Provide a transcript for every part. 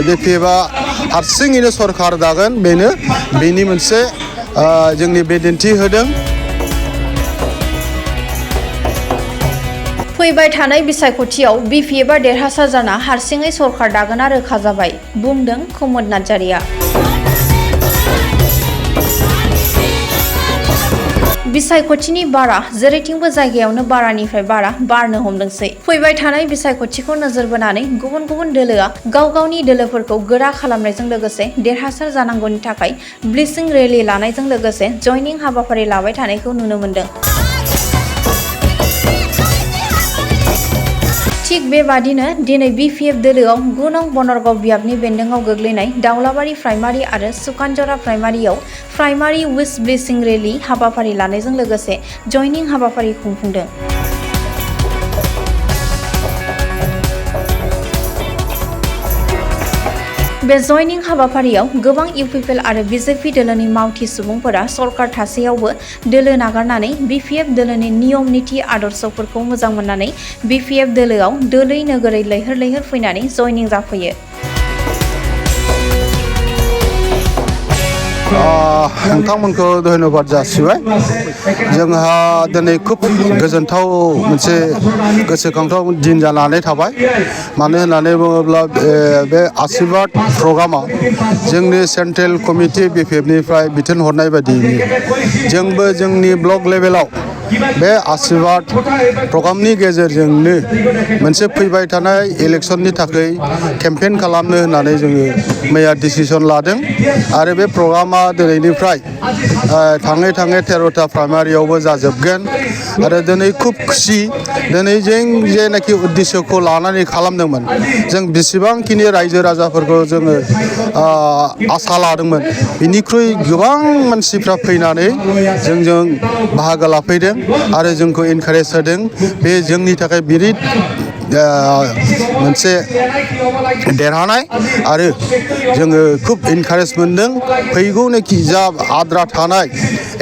BPFआ हारसिङैनो सरकार दागोन बेनि मोनसे जोंनि बिदिन्थि होदों। फैबाय थानाय बिसायख'थियाव BPFआ देरहासार जाना हारसिङै सरकार दागोना रोखा जाबाय, बुंदों कुमुद नार्जारिया। बिसायख'थिनि बारा जेरैथिंबो जायगायावनो बारानिफ्राय बारा बारनो हमदोंसै। फैबाय थानाय बिसायख'थिखौ नोजोर बोनानै गुबुन गुबुन दोलोआ गाव गावनि दोलोफोरखौ गोरा खालामनायजों लोगोसे देरहासार जानांगौनि थाखाय ब्लिचिं रेलि लानायजों लोगोसे जयनिं हाबाफारि लाबाय थानायखौ नुनो मोन्दों। थिग बेबादिनो दिनै BPF दोलोआव 9 नं बनरगाव बियाबनि बेन्दोङाव गोग्लैनाय दाउलाबारि प्राइमारि आरो सुकानजरा प्राइमारियाव प्राइमारि उइथ ब्लिचिं रेलि हाबाफारि लानायजों लोगोसे जयनिं हाबाफारि खुंफुंदों। बे जयनिं हाबाफारियाव गोबां UPPL आरो BJP दोलोनि मावथि सुबुंफोरा सरकार थासेयावबो दोलो नागारनानै BPF दोलोनि नियम निति आदर्शफोरखौ मोजां मोननानै BPF दोलोआव दोलै नोगोरै लैहोर लैहोर फैनानै जयनिं जाफैयो। नोंथांमोनखौ धन्यबाद जासिबाय। जोंहा दिनै खुब गोजोनथाव मोनसे गोसोखांथाव दिन जानानै थाबाय। मानो होननानै बुङोब्ला बे आशीर्बाद प्रग्रामा जोंनि सेन्ट्रेल कमिटि BPFनिफ्राय बिथोन हरनाय बायदियै जोंबो जोंनि ब्लक लेभेलाव बे आशीर्बाद प्रग्रामनि गेजेरजोंनो मोनसे फैबाय थानाय इलेक्सननि थाखाय केम्पेइन खालामनो होननानै जोङो मैया डिसिसन लादों आरो बे प्रग्रामा दिनैनिफ्राय थाङै 13टा प्राइमारियावबो जाजोबगोन आरो दिनै खुब खुसि दिनै जों जेनाखि उद्देश्यखौ लानानै खालामदोंमोन जों बेसेबांखिनि रायजो राजाफोरखौ जोङो आसा लादोंमोन बिनिख्रुइ गोबां मानसिफ्रा फैनानै जोंजों बाहागो लाफैदों आरो जोंखौ इनकारेज होदों। बे जोंनि थाखाय बिराद मोनसे देरहानाय आरो जोङो खुब इनकारेज मोनदों। फैगौनाखि जा आद्रा थानाय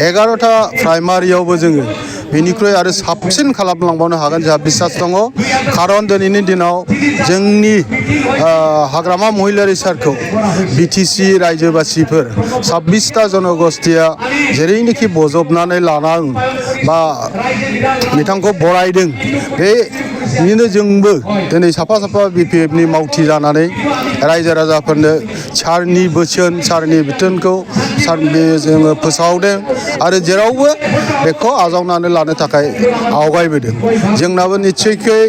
11टा प्राइमारियावबो जोङो बेनिख्रुइ आरो साबसिन खालामलांबावनो हागोन जोंहा बिसास दङ। खारन दिनैनि दिनाव जोंनि हाग्रामा महिलारि सारखौ BTC रायजोबासिफोर 26टा जनगोष्ठीया जेरैनोखि बजबनानै लानां बा बिथांखौ बरायदों बेनिनो जोंबो दिनै साफा BPFनि मावथि जानानै रायजो राजाफोरनो सारनि बोसोन सारनि बिथोनखौ जोङो फोसावदों आरो जेरावबो बेखौ आजावनानै लानो थाखाय आवगायबोदों। जोंनाबो निस्सयकै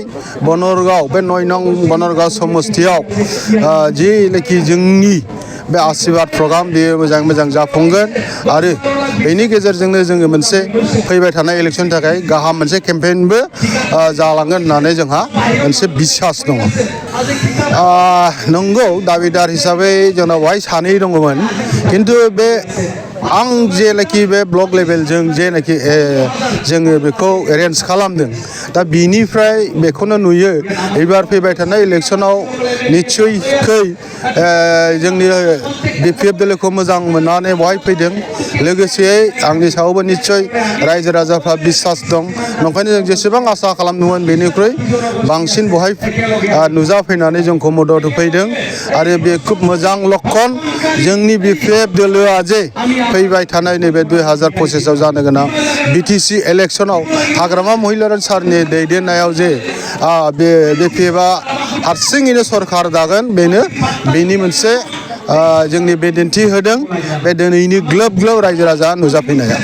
बनरगाव बे 9 नं बनरगाव समस्थियाव जिनोखि जोंनि बे आशीर्बाद प्रग्राम बेयो मोजां जाफुंगोन आरो बेनि गेजेरजोंनो जोङो मोनसे फैबाय थानाय इलेक्सननि थाखाय गाहाम मोनसे केम्पेइनबो जालांगोन होननानै जोंहा मोनसे बिसास दङ। नंगौ दाबिदार हिसाबै जोंनाव बेवहाय 2 दङमोन खिन्थु बे आं जेनाखि बे ब्लक लेभेलजों जेनाखि जोङो बेखौ एरेन्ज खालामदों दा बिनिफ्राय बेखौनो नुयो एबार फैबाय थानाय इलेक्सनाव निस्सयकै जोंनि BPF दोलोखौ मोजां मोननानै बेवहाय फैदों। लोगोसे आंनि सायावबो निस्सय रायजो राजाफ्रा बिसास दं। नंखायनो जों जेसेबां आसा खालामदोंमोन बेनिख्रुइ बांसिन बेवहाय नुजाफैनानै जोंखौ मदद होफैदों आरो बे खुब मोजां लक्षन जोंनि BPF दोलोआ जे फैबाय थानाय नैबे 2025आव जानो गोनां BTC इलेक्सनाव हाग्रामा महिलारि सारनि दैदेननायाव जे बे BPFआ हारसिङैनो सरकार दागोन बेनि मोनसे जोंनि बिदिन्थि होदों बे दिनैनि ग्लोब ग्लोब रायजो राजा नुजाफैनाया।